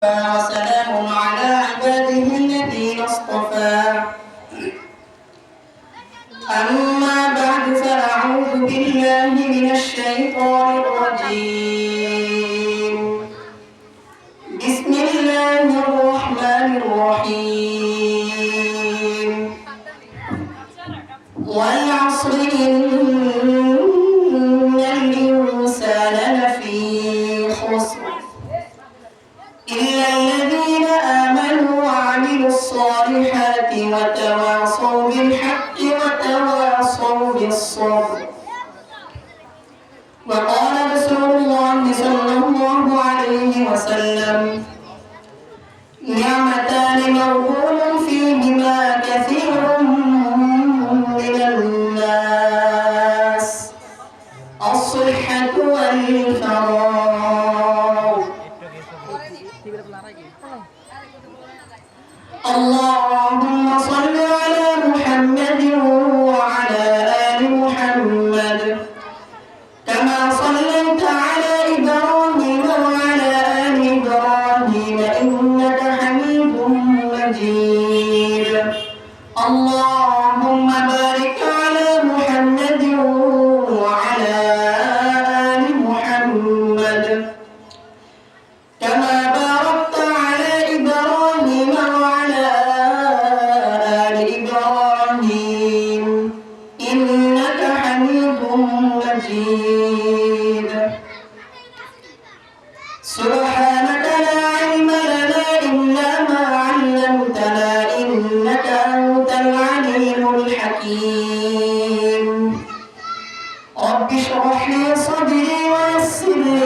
وسلام على عباده الذين اصطفى أما بعد فأعوذ بالله من الشيطان الرجيم بسم الله الرحمن الرحيم والعصر إن الإنسان لفي خسر إلا الذين آمنوا وعملوا الصالحات وتواصوا بالحق وتواصوا بالصبر. وقال رسول الله صلى الله عليه وسلم نعمتان مغبون فيهما كثير من الناس الصحة والفراغ. اللهم صل على محمد وعلى آل محمد كما صليت على إبراهيم وعلى آل إبراهيم إنك حميد مجيد. اللهم بارك على محمد وعلى آل محمد كما باركت على إبراهيم وعلى آل إبراهيم إنك حميد مجيد. سبحانك لا علم لنا إلا ما علمتنا إنك أنت العليم الحكيم. رب اشرح لي صدري ويسر لي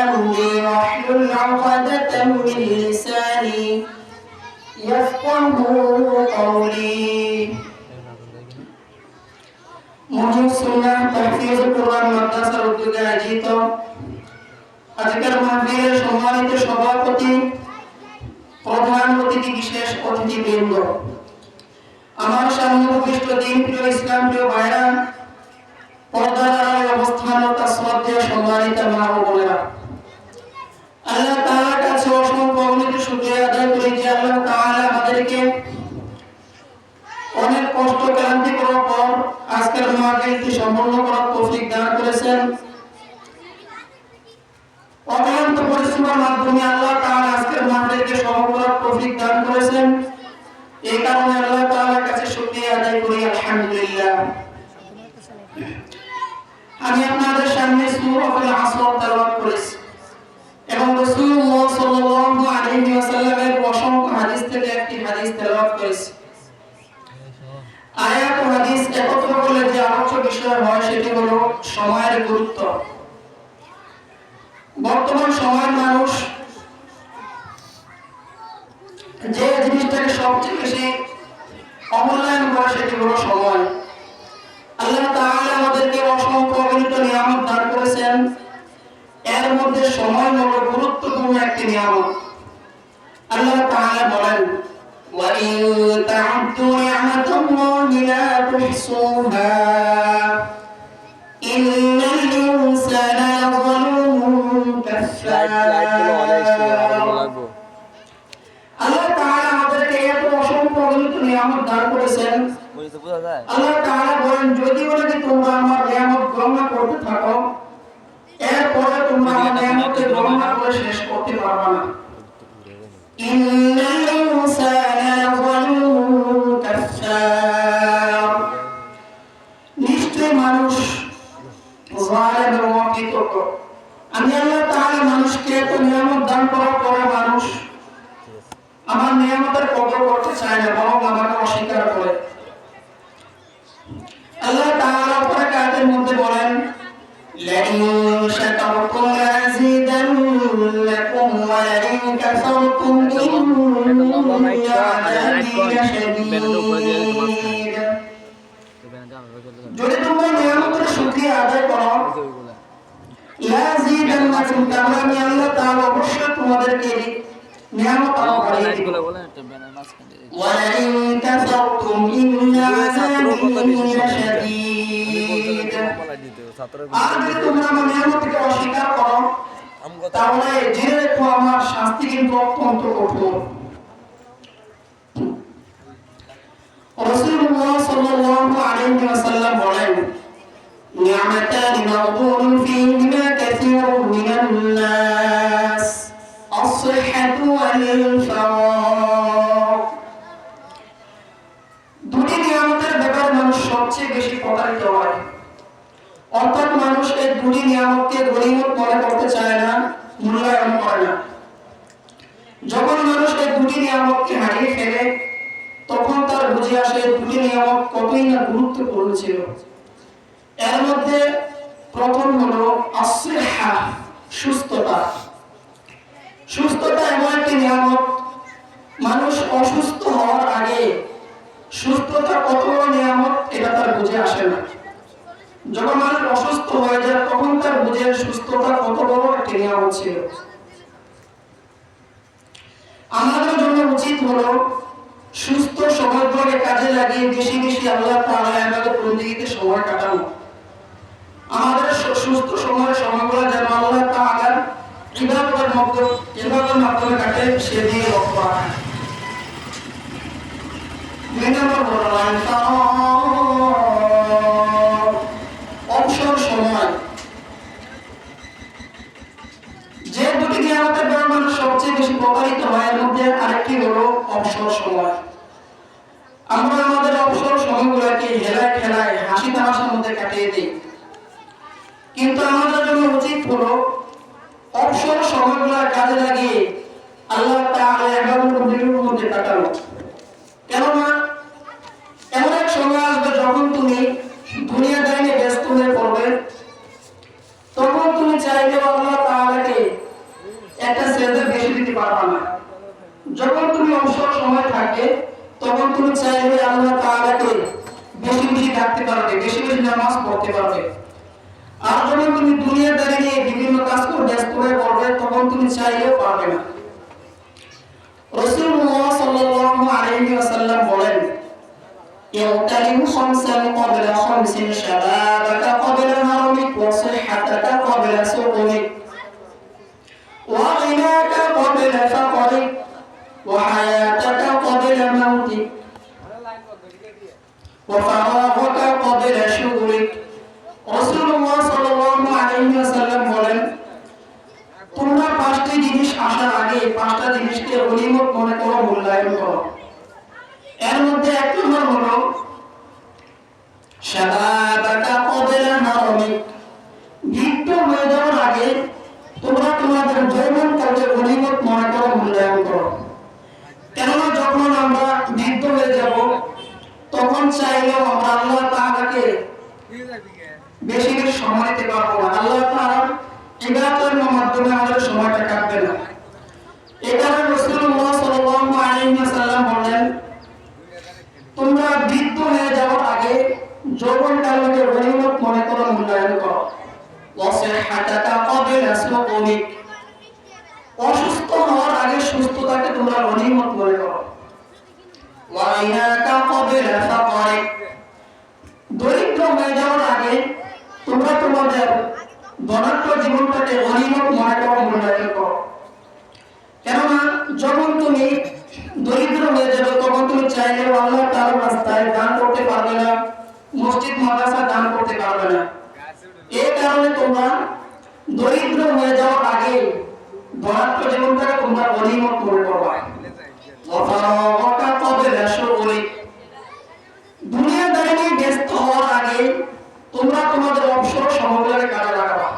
أمري واحلل عقدة من لساني يفقهوا قولي. মুজিব সুন্নাহ তাহফিজ কুরআন মাদ্রাসার উদ্যোগে আয়োজিত আজকের মাহফিলের সম্মানিত সভাপতি, প্রধান অতিথি, বিশেষ অতিথিবৃন্দ, আমার সামনে উপবিষ্ট দিনপ্রিয় ইসলাম প্রিয় ভাইরা, পর্দার আড়ালে অবস্থানরত শ্রদ্ধেয় সম্মানিত মা ও বোনেরা, আল্লাহ তাআলার কাছে অসংখ্য অগণিত শুকরিয়া আদায় করি যে আল্লাহ তাআলা আমাদেরকে অনেক কষ্ট ক্লান্তি করার পর আজকের মাহফিলটি সম্পন্ন করার তৌফিক দান করেছেন। অক্লান্ত পরিশ্রমের মাধ্যমে আল্লাহ তাআলা আজকের মাহফিলকে সফল করার তৌফিক দান করেছেন। এই কারণে আল্লাহ তাআলার কাছে শুকরিয়া আদায় করি, আলহামদুলিল্লাহ। আমি আপনাদের সামনে সূরাতুল আসর তেলাওয়াত করেছি এবং রাসূলুল্লাহ সাল্লাল্লাহু আলাইহি ওয়াসাল্লামের অসংখ্য হাদিস থেকে একটি হাদিস তেলাওয়াত করেছি। আয়াত ও হাদিস একত্র করলে যে আলোচ্য বিষয় হয় সেটি হলো সময়ের গুরুত্ব। বর্তমান সময়ের মানুষ যে জিনিসটাকে সবচেয়ে বেশি অমূল্যায়ন করে সেটি হলো সময়। আল্লাহ তাআলা আমাদেরকে অসংখ্য অগণিত নিয়ামত দান করেছেন, এর মধ্যে সময় হলো গুরুত্বপূর্ণ একটি নিয়ামত। আল্লাহ তাআলা বলেন وَإِن تَعُدُّوا نِعْمَةَ اللَّهِ لَا تُحْصُوهَا إِنَّ الْإِنسَانَ لَظَلُومٌ كَفَّارٌ। আল্লাহ তাআলা আমাদেরকে এত অসংখ্য অগণিত নিয়ামত দান করেছেন। আল্লাহ তাআলা বলেন, যদি বলে তোমরা আমার নিয়ামত গণনা করতে থাকো, এরপরে তোমরা আমার নিয়ামতকে গণনা করে শেষ করতে পারবে না। ইন্নাল ইনসানা লাযালুমুন কাফফার। নিশ্চয় মানুষ জালেম এবং অকৃতজ্ঞ। আমি আল্লাহ তাআলা মানুষকে এত নিয়ামত দান করার পরে মানুষ আমার নিয়ামতের কদর করতে চায় না, বরং আমাকে অস্বীকার করে। আল্লাহ তাআলা পরে আয়াতের মধ্যে বলেন لئن شكرتم لأزيدنكم ولئن كفرتم إن عذابي لشديد। যদি তোমরা নিয়ামতের শুকরিয়া আদায় করো, লাযিদান্নাকুম, তাহলে আমি আল্লাহ তাআলা অবশ্যই তোমাদেরকে নিয়ামত আরো বাড়িয়ে দেব। ولئن كفرتم إن عذابي لشديد। আর যদি তোমরা আমার নিয়ামতকে অস্বীকার করো, তাহলে জেনে রেখো আমার শাস্তি কিন্তু অত্যন্ত কঠোর। রাসূলুল্লাহ সাল্লাল্লাহু আলাইহি ওয়াসাল্লাম বলেন, নি'মাতানি মাগবুনুন ফীহিমা কাসীরুন মিনান নাস, আস-সিহহাতু ওয়াল ফারাগ। দুটি নিয়ামতের ব্যাপারে মানুষ সবচেয়ে বেশি প্রতারিত হয়, অর্থাৎ মানুষ এই দুটি নিয়ামতকে গনিমত মনে করতে চায় না, মূল্যায়ন করে না। যখন মানুষ এই দুটি নিয়ামতকে হারিয়ে ফেলে তখন তার বুঝে আসে দুটি নিয়ামত কতই না গুরুত্বপূর্ণ ছিল। এর মধ্যে প্রথম হলো আস-সিহহা, সুস্থতা। সুস্থতা এমন একটি নিয়ামত, মানুষ অসুস্থ হওয়ার আগে সুস্থতা কত বড় নিয়ামত এটা তার বুঝে আসে না। যখন মানুষ অসুস্থ হয়ে যায় তখন তার বুঝে সুস্থতা কত বড় একটি নিয়ামত ছিল। আমাদের জন্য উচিত হলো সুস্থ সময়গুলোকে কাজে লাগিয়ে বেশি বেশি আল্লাহ তাআলার ইবাদত বন্দেগীতে সময় কাটানো। আমাদের সুস্থ সময়গুলো যেন আল্লাহ তাআলার ইবাদতের মাধ্যমে কাটে সেদিকে লক্ষ্য রাখা। দুই নম্বর হলো অবসর সময়। যে দুটি নিয়ামতের দ্বারা মানুষ সবচেয়ে বেশি প্রতারিত হয় এর মধ্যে আরেকটি হলো অবসর সময়। আমরা আমাদের অবসর সময়গুলোকে হেলায় খেলায় হাসি তামাশার মধ্যে কাটিয়ে দিই, কিন্তু আমাদের জন্য উচিত হলো অবসর সময়গুলো কাজে লাগিয়ে আল্লাহ তাআলার ইবাদতের মধ্যে কাটানো। কেননা এমন এক সময় আসবে যখন তুমি দুনিয়াদারি নিয়ে ব্যস্ত হয়ে পড়বে, তখন তুমি চাইলে আল্লাহ তাআলাকে একটা সেজদা বেশি দিতে পারবে না। যখন তুমি অবসর সময় থাকে তখন তুমি চাইলে আল্লাহ তাআলাকে বেশি বেশি ডাকতে পারবে, বেশি বেশি নামাজ পড়তে পারবে। আর যখন তুমি দুনিয়াদারি নিয়ে বিভিন্ন কাজ করে ব্যস্ত হয়ে পড়বে তখন তুমি চাইলেও পারবে না। রাসূলুল্লাহ সাল্লাল্লাহু আলাইহি ওয়াসাল্লাম বলেন, ইগতানিম খামসান ক্বাবলা খামসিন, শাবাবাকা ক্বাবলা হারমিক, ওয়া সিহহাতাকা ক্বাবলা সুকুমিক, ওয়া গিনাকা ক্বাবলা ফাকরিক, ওয়া হায়াতাকা ক্বাবলা মাউতিক, ওয়া ফারাগাকা ক্বাবলা শুগলিক। রাসূলুল্লাহ সাল্লাল্লাহু আলাইহি ওয়াসাল্লাম বলেন, তোমরা পাঁচটি জিনিস আসার আগে পাঁচটা জিনিসকে গনিমত মনে করো, মূল্যায়ন করো। এর মধ্যে এক নম্বর হলো শাবাবাকা ক্বাবলা হারমিক, বৃদ্ধ হয়ে যাওয়ার আগে তোমরা তোমাদের যৌবনকালকে গনিমত মনে করো, মূল্যায়ন করো। কেননা যখন আমরা বৃদ্ধ হয়ে যাব তখন চাইলেও আমরা আল্লাহ তাআলাকে বেশি বেশি সময় দিতে পারবো না। আল্লাহ তাআলার ইবাদতের মাধ্যমে আমাদের সময়টা কাটবে না। এই কারণে রাসূলুল্লাহ সাল্লাল্লাহু আলাইহি ওয়াসাল্লাম বলেন, তোমরা বৃদ্ধ হয়ে যাওয়ার আগে যৌবনকালকে গনিমত মনে করো, মূল্যায়ন করো। ওয়া সিহহাতাকা ক্বাবলা সুকুমিক, অসুস্থ হওয়ার আগে সুস্থতাকে তোমরা গনিমত মনে করো। ওয়া গিনাকা ক্বাবলা ফাকরিক, দরিদ্র হয়ে যাওয়ার আগে তোমরা তোমাদের ধনাঢ্য জীবনটাকে গনিমত মনে করো, মূল্যায়ন করো। কেননা যখন তুমি দরিদ্র হয়ে যাবে তখন তুমি চাইলেও আল্লাহ তাআলার রাস্তায় দান করতে পারবে না, মসজিদ মাদ্রাসা দান করতে পারবে না। এই কারণে তোমরা দরিদ্র হয়ে যাওয়ার আগে ধনাঢ্য জীবনটাকে তোমরা গনিমত মনে করবা। ওয়া ফারাগাকা ক্বাবলা শুগলিক, দুনিয়াদারি নিয়ে ব্যস্ত হওয়ার আগে তোমরা তোমাদের অবসর সময়গুলোকে কাজে লাগাবা।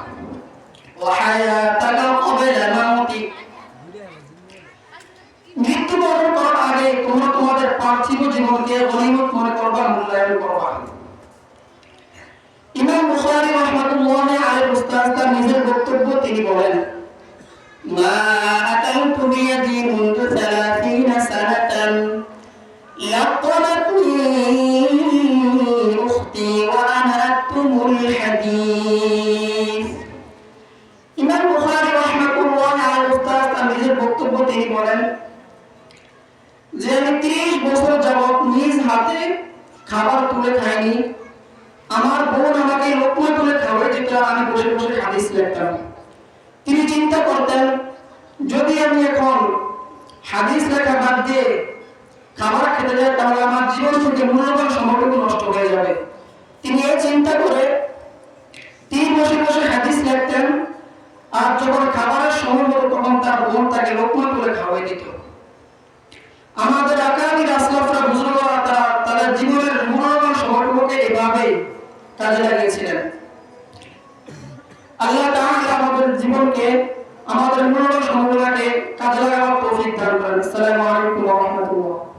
ওয়া হায়াতাকা ক্বাবলা মাউতিক, মৃত্যুবরণ করার আগে তোমরা তোমাদের পার্থিব জীবনকে গনিমত মনে করবা, মূল্যায়ন করবা। ইমাম বুখারী রাহমাতুল্লাহি আলাইহি উস্তাদ তার নিজের বক্তব্য তিনি বলেন, মা আকালতু বিয়াদি মুনযু 30 সানাতান লাকালাতনি উখতি ওয়া আনা আকতুমুল হাদিস। ইমাম বুখারী রাহমাতুল্লাহি আলাইহি উস্তাদ তার নিজের বক্তব্য তিনি বলেন যে আমি 30 বছর যাবত নিজ হাতে খাবার তুলে খাইনি। আমার বোন আমাকে লোকমা তুলে খাওয়াই দিত, আমি বসে বসে হাদিস লিখতাম। তিনি চিন্তা করতেন, যদি আমি এখন হাদিস লেখা বাদ দিয়ে খাবার খেতে যাই তাহলে আমার জীবন থেকে মূল্যবান সময়টুকু নষ্ট হয়ে যাবে। তিনি এই চিন্তা করে তিনি বসে বসে হাদিস লিখতেন, আর যখন খাবারের সময় হলো তখন তার বোন তাকে লোকমা করে খাওয়াই দিত। আমাদের আকাবির আসলাফরা বুজুর্গরা তারা তাদের জীবনের মূল্যবান সময়টুকুকে এভাবে কাজে লাগিয়েছিলেন। আল্লাহ তাআলা আমাদের জীবনকে, আমাদের মূল্যবান সময়গুলোকে কাজে লাগাবার তৌফিক দান করেন। আসসালামু